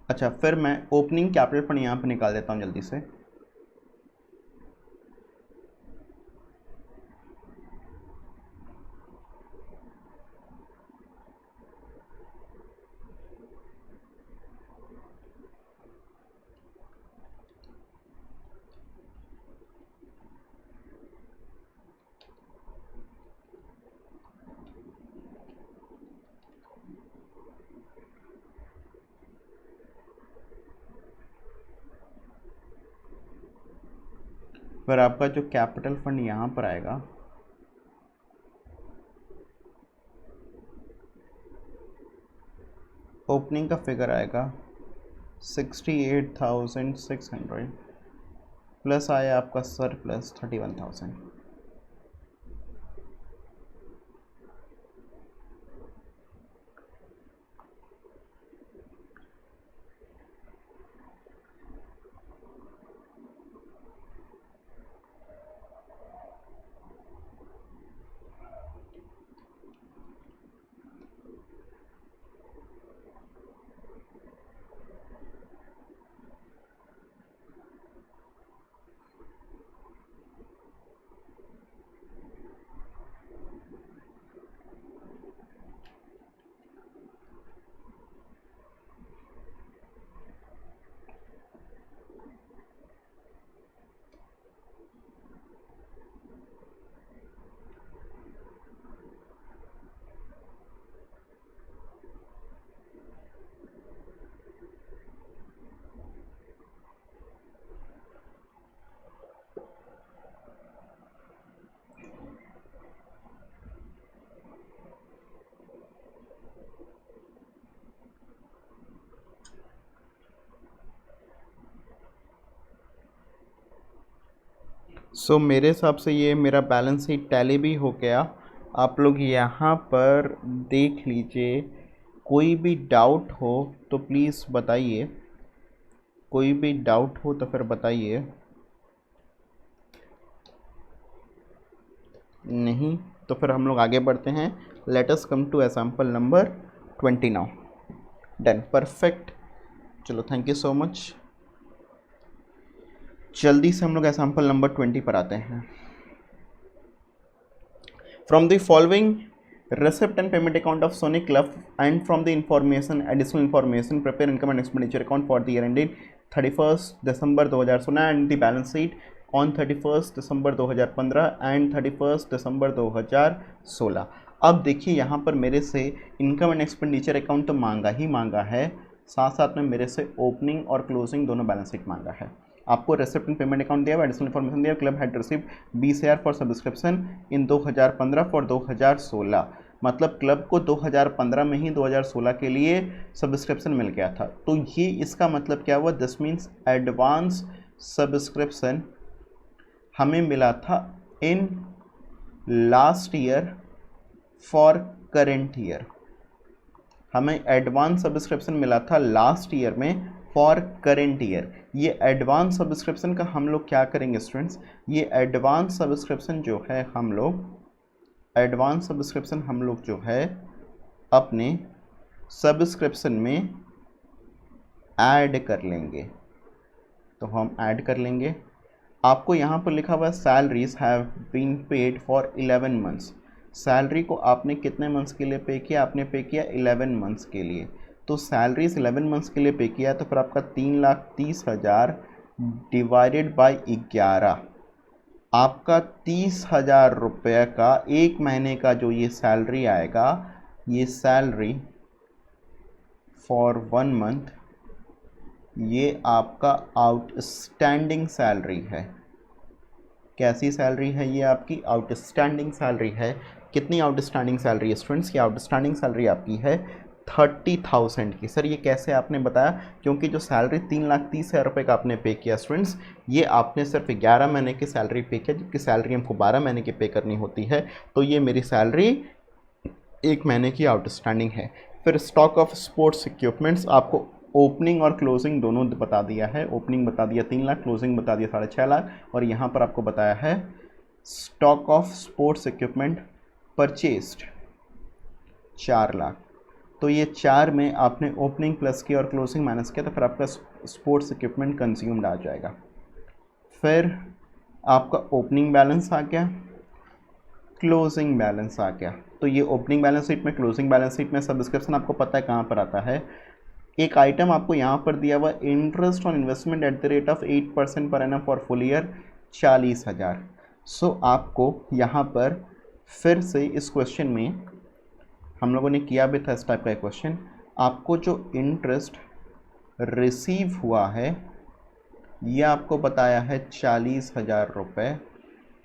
अच्छा, फिर मैं ओपनिंग कैपिटल फंड यहाँ पर निकाल देता हूँ जल्दी से। फिर आपका जो कैपिटल फंड यहाँ पर आएगा, ओपनिंग का फिगर आएगा 68,600 प्लस आया आपका सरप्लस 31,000। सो मेरे हिसाब से ये मेरा बैलेंस शीट टैली भी हो गया। आप लोग यहाँ पर देख लीजिए, कोई भी डाउट हो तो प्लीज़ बताइए, कोई भी डाउट हो तो फिर बताइए। नहीं तो फिर हम लोग आगे बढ़ते हैं। Let us come to example number 20 now. Done, perfect. चलो थैंक यू सो मच। जल्दी से हम लोग एग्जाम्पल नंबर 20 पर आते हैं। From the following receipt and payment account of Sony Club and from the additional information prepare income and expenditure account for the year ended 31st December 2016 and the balance sheet on 31st December 2015 and 31st December 2016। अब देखिए यहाँ पर मेरे से income and expenditure account तो मांगा ही मांगा है, साथ साथ में मेरे से ओपनिंग और क्लोजिंग दोनों बैलेंस शीट मांगा है। आपको रेसिप्ट एंड पेमेंट अकाउंट दिया हुआ, एडिशनल इन्फॉर्मेशन दिया, club had received 20,000 for subscription in 2015 for 2016। मतलब क्लब को 2015 में ही 2016 के लिए सब्सक्रिप्शन मिल गया था। तो ये इसका मतलब क्या हुआ, दिस मीन्स एडवांस सब्सक्रिप्शन हमें मिला था in last year for current year. हमें एडवांस सब्सक्रिप्शन मिला था लास्ट ईयर में फॉर करेंट ईयर। ये एडवांस सब्सक्रिप्शन का हम लोग क्या करेंगे स्टूडेंट्स, ये एडवांस सब्सक्रिप्शन जो है हम लोग जो है अपने सब्सक्रिप्शन में ऐड कर लेंगे। तो हम ऐड कर लेंगे। आपको यहाँ पर लिखा हुआ है salaries have been paid for 11 months. Salary को आपने कितने मंथ्स के लिए पे किया, आपने पे किया 11 मंथ्स के लिए। तो सैलरीज 11 मंथ्स के लिए पे किया, तो फिर आपका 3,30,000 डिवाइडेड बाई 11, आपका 30,000 रुपये का एक महीने का जो ये सैलरी आएगा, ये सैलरी फॉर 1 मंथ, ये आपका आउटस्टैंडिंग सैलरी है। कैसी सैलरी है ये आपकी, आउटस्टैंडिंग सैलरी है। कितनी आउटस्टैंडिंग सैलरी है स्टूडेंट्स की, आउटस्टैंडिंग सैलरी आपकी है 30,000 की। सर ये कैसे आपने बताया, क्योंकि जो सैलरी 3,30,000 रुपये का आपने पे किया स्टूडेंट्स, ये आपने सिर्फ 11 महीने की सैलरी पे किया, जबकि सैलरी हमको 12 महीने की पे करनी होती है। तो ये मेरी सैलरी एक महीने की आउटस्टैंडिंग है। फिर स्टॉक ऑफ स्पोर्ट्स इक्विपमेंट्स, आपको ओपनिंग और क्लोजिंग दोनों बता दिया है। ओपनिंग बता दिया 3 लाख, क्लोजिंग बता दिया 6.5 लाख, और यहाँ पर आपको बताया है stock of sports equipment purchased 4 lakh. तो ये 4 में आपने ओपनिंग प्लस किया और क्लोजिंग माइनस किया, तो फिर आपका स्पोर्ट्स इक्विपमेंट कंज्यूम्ड आ जाएगा। फिर आपका ओपनिंग बैलेंस आ गया, क्लोजिंग बैलेंस आ गया। तो ये ओपनिंग बैलेंस शीट में, क्लोजिंग बैलेंस शीट में सब्सक्रिप्शन आपको पता है कहाँ पर आता है। एक आइटम आपको यहाँ पर दिया हुआ, interest on investment at the rate of 8% per annum for full year 40,000। सो आपको यहाँ पर फिर से इस क्वेश्चन में हम लोगों ने किया भी था इस टाइप का क्वेश्चन, आपको जो इंटरेस्ट रिसीव हुआ है ये आपको बताया है 40,000 रुपये,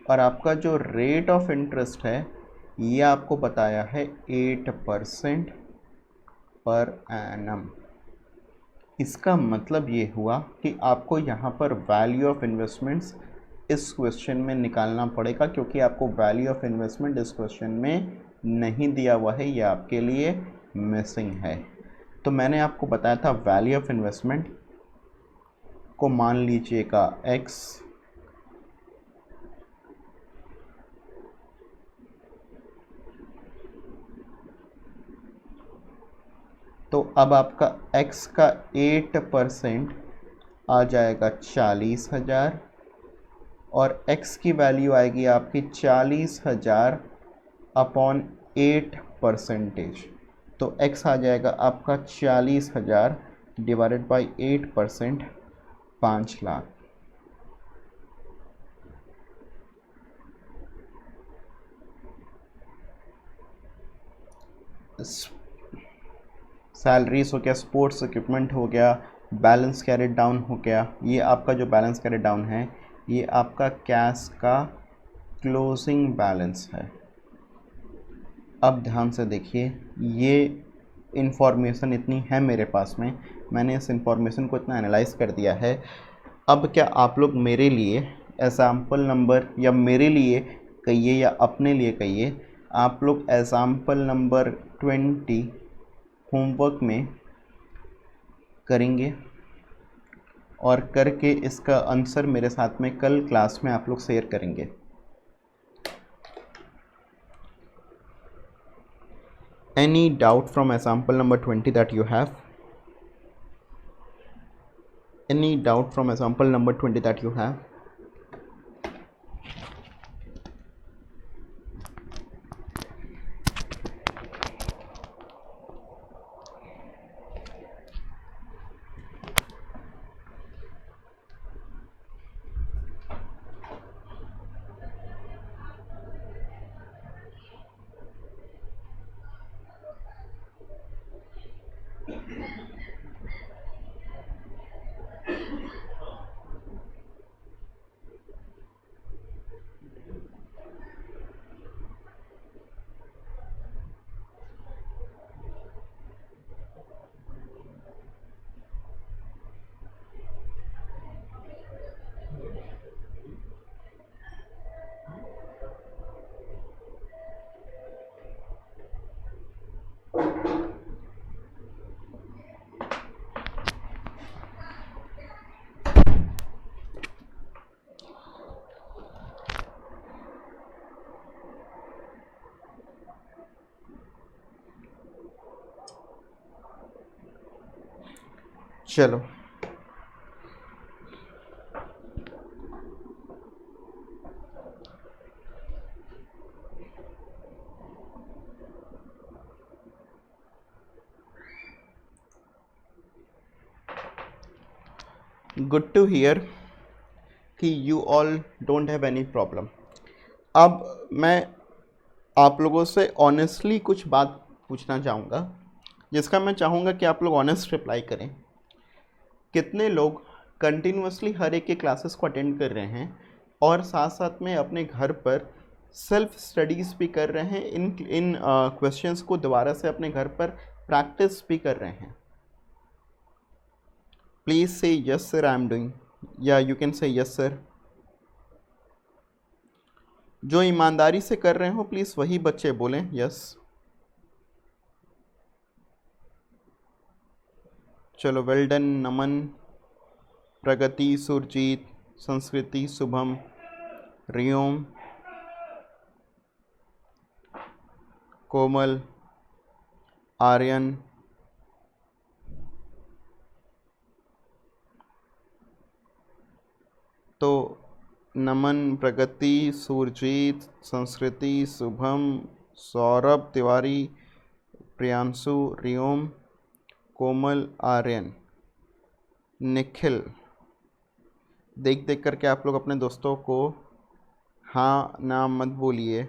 और आपका जो रेट ऑफ इंटरेस्ट है ये आपको बताया है 8% पर एनम। इसका मतलब ये हुआ कि आपको यहाँ पर वैल्यू ऑफ इन्वेस्टमेंट्स इस क्वेश्चन में निकालना पड़ेगा, क्योंकि आपको वैल्यू ऑफ इन्वेस्टमेंट इस क्वेश्चन में नहीं दिया हुआ है, ये आपके लिए मिसिंग है। तो मैंने आपको बताया था वैल्यू ऑफ इन्वेस्टमेंट को मान लीजिएगा x, तो अब आपका x का 8% आ जाएगा 40,000 और x की वैल्यू आएगी आपकी 40,000 अपॉन 8%। तो x आ जाएगा आपका 40,000 डिवाइडेड बाई 8%, 5 लाख। सैलरीज हो गया, स्पोर्ट्स इक्विपमेंट हो गया, बैलेंस कैरेड डाउन हो गया। ये आपका जो बैलेंस कैरेड डाउन है ये आपका कैश का क्लोजिंग बैलेंस है। अब ध्यान से देखिए, ये इन्फॉर्मेशन इतनी है मेरे पास में, मैंने इस इन्फॉर्मेशन को इतना एनालाइज कर दिया है। अब क्या आप लोग मेरे लिए एग्ज़ाम्पल नंबर, या मेरे लिए कहिए या अपने लिए कहिए, आप लोग एग्ज़ाम्पल नंबर 20 होमवर्क में करेंगे और करके इसका आंसर मेरे साथ में कल क्लास में आप लोग शेयर करेंगे। Any doubt from example number 20 that you have? Any doubt from example number 20 that you have? चलो, गुड टू हियर कि you all don't have any problem. अब मैं आप लोगों से ऑनेस्टली कुछ बात पूछना चाहूँगा, जिसका मैं चाहूँगा कि आप लोग ऑनेस्ट रिप्लाई करें। कितने लोग कंटिन्यूसली हर एक के क्लासेस को अटेंड कर रहे हैं और साथ साथ में अपने घर पर सेल्फ स्टडीज़ भी कर रहे हैं, इन क्वेश्चंस को दोबारा से अपने घर पर प्रैक्टिस भी कर रहे हैं? Please say yes sir I am doing, या you can say yes sir. जो ईमानदारी से कर रहे हो प्लीज़ वही बच्चे बोलें यस। चलो, वेल डन नमन, प्रगति, सुरजीत, संस्कृति, शुभम, रियोम, कोमल, आर्यन, तो नमन, प्रगति, सुरजीत, संस्कृति, शुभम, सौरभ तिवारी, प्रियांशु, रियोम, कोमल, आर्यन, निखिल, देख देख करके आप लोग अपने दोस्तों को हाँ ना मत बोलिए।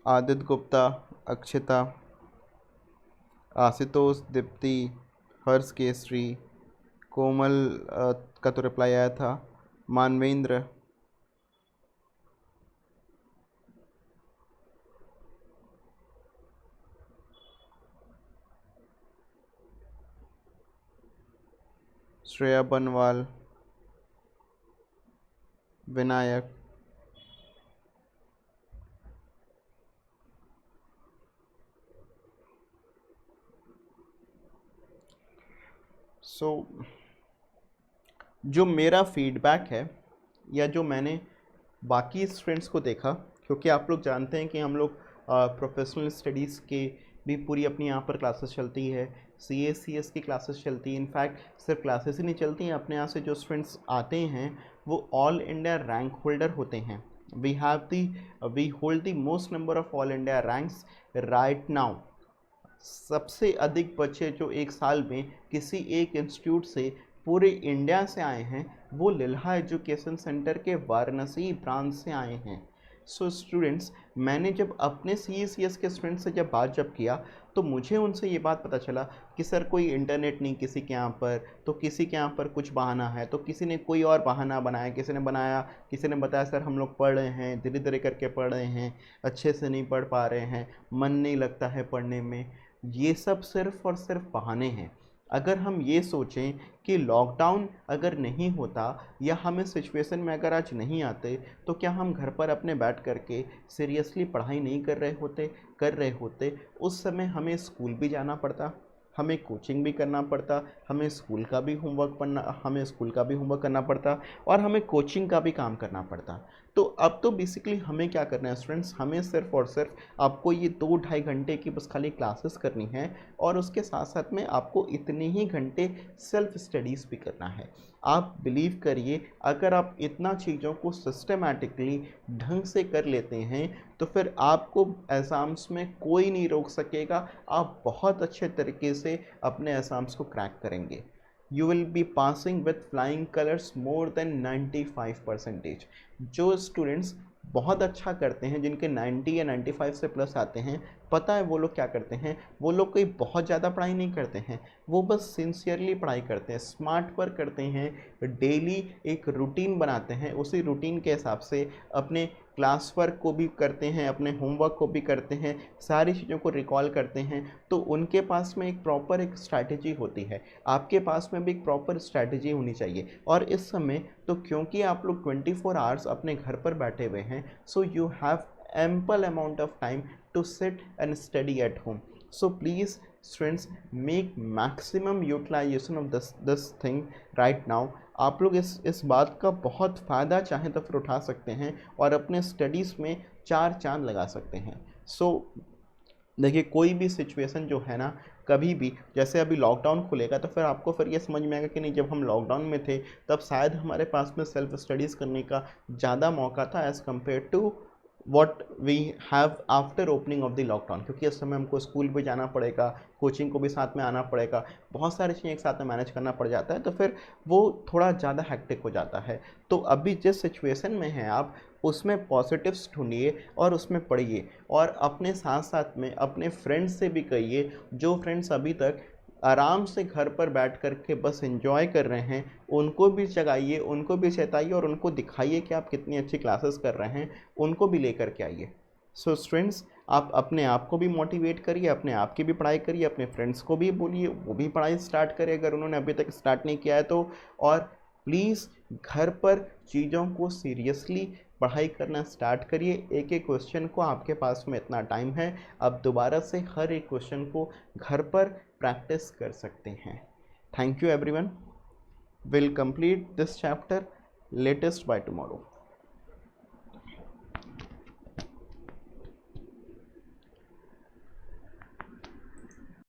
आदित्य गुप्ता, अक्षिता, आशुतोष, दीप्ति, हर्ष केसरी, कोमल का तो रिप्लाई आया था, मानवेंद्र, श्रेया बनवाल, विनायक, जो मेरा फीडबैक है या जो मैंने बाकी स्टूडेंट्स को देखा, क्योंकि आप लोग जानते हैं कि हम लोग प्रोफेशनल स्टडीज़ के भी पूरी अपनी यहाँ पर क्लासेस चलती है, CA/CS की क्लासेस चलती हैं। इनफैक्ट सिर्फ क्लासेस ही नहीं चलती हैं, अपने यहाँ से जो स्टूडेंट्स आते हैं वो ऑल इंडिया रैंक होल्डर होते हैं। We hold the most number of all India ranks right now. सबसे अधिक बच्चे जो एक साल में किसी एक इंस्टीट्यूट से पूरे इंडिया से आए हैं वो लिल्हा एजुकेशन सेंटर के वाराणसी ब्रांच से आए हैं। सो स्टूडेंट्स, मैंने जब अपने CA/CS के स्टूडेंट्स से जब बात किया तो मुझे उनसे ये बात पता चला कि सर कोई इंटरनेट नहीं किसी के यहाँ पर, तो किसी के यहाँ पर कुछ बहाना है, तो किसी ने कोई और बहाना बनाया, किसी ने बताया सर हम लोग पढ़ रहे हैं, धीरे धीरे करके पढ़ रहे हैं, अच्छे से नहीं पढ़ पा रहे हैं, मन नहीं लगता है पढ़ने में। ये सब सिर्फ़ और सिर्फ बहाने हैं। अगर हम ये सोचें कि लॉकडाउन अगर नहीं होता या हम इस सिचुएशन में अगर आज नहीं आते तो क्या हम घर पर अपने बैठ करके सीरियसली पढ़ाई नहीं कर रहे होते। उस समय हमें स्कूल भी जाना पड़ता, हमें कोचिंग भी करना पड़ता, हमें स्कूल का भी होमवर्क करना पड़ता और हमें कोचिंग का भी काम करना पड़ता। तो अब तो बेसिकली हमें क्या करना है स्टूडेंट्स, हमें सिर्फ और सिर्फ आपको ये 2-2.5 घंटे की बस खाली क्लासेस करनी है और उसके साथ साथ में आपको इतने ही घंटे सेल्फ स्टडीज़ भी करना है। आप बिलीव करिए, अगर आप इतना चीज़ों को सिस्टमेटिकली ढंग से कर लेते हैं तो फिर आपको एग्ज़ाम्स में कोई नहीं रोक सकेगा। आप बहुत अच्छे तरीके से अपने एग्ज़ाम्स को क्रैक करेंगे। You will be passing with flying colours more than 95%। जो स्टूडेंट्स बहुत अच्छा करते हैं, जिनके 90 या 95 से प्लस आते हैं, पता है वो लोग क्या करते हैं, वो लोग कोई बहुत ज़्यादा पढ़ाई नहीं करते हैं, वो बस सिंसियरली पढ़ाई करते हैं, स्मार्ट वर्क करते हैं, डेली एक रूटीन बनाते हैं, उसी रूटीन के हिसाब से अपने क्लास वर्क को भी करते हैं, अपने होमवर्क को भी करते हैं, सारी चीज़ों को रिकॉल करते हैं। तो उनके पास में एक प्रॉपर एक स्ट्रैटेजी होती है, आपके पास में भी एक प्रॉपर स्ट्रैटेजी होनी चाहिए। और इस समय तो क्योंकि आप लोग 24 आवर्स अपने घर पर बैठे हुए हैं, so you have ample amount of time to sit and study at home. So please students, make maximum utilization of this thing right now. आप लोग इस बात का बहुत फ़ायदा चाहें तो फिर उठा सकते हैं और अपने स्टडीज़ में 4 चांद लगा सकते हैं। सो देखिए, कोई भी सिचुएशन जो है ना, कभी भी जैसे अभी लॉकडाउन खुलेगा तो फिर आपको फिर ये समझ में आएगा कि नहीं, जब हम लॉकडाउन में थे तब शायद हमारे पास में सेल्फ स्टडीज़ करने का ज़्यादा मौका था as compared to what we have after opening of the lockdown. क्योंकि इस समय हमको स्कूल भी जाना पड़ेगा, कोचिंग को भी साथ में आना पड़ेगा, बहुत सारी चीज़ें एक साथ में मैनेज करना पड़ जाता है, तो फिर वो थोड़ा ज़्यादा हेक्टिक हो जाता है। तो अभी जिस सिचुएशन में हैं आप, उसमें पॉजिटिव्स ढूंढिए और उसमें पढ़िए और अपने साथ साथ में अपने फ्रेंड्स से भी कहिए, जो फ्रेंड्स अभी तक आराम से घर पर बैठ कर के बस एंजॉय कर रहे हैं, उनको भी जगाइए, उनको भी चेताइए और उनको दिखाइए कि आप कितनी अच्छी क्लासेस कर रहे हैं, उनको भी लेकर के आइए। सो स्टूडेंट्स, आप अपने आप को भी मोटिवेट करिए, अपने आप की भी पढ़ाई करिए, अपने फ्रेंड्स को भी बोलिए वो भी पढ़ाई स्टार्ट करें अगर उन्होंने अभी तक स्टार्ट नहीं किया है तो। और प्लीज़ घर पर चीज़ों को सीरियसली पढ़ाई करना स्टार्ट करिए। एक एक क्वेश्चन को, आपके पास में इतना टाइम है, अब दोबारा से हर एक क्वेश्चन को घर पर प्रैक्टिस कर सकते हैं। Thank you everyone. Will complete this chapter latest by tomorrow.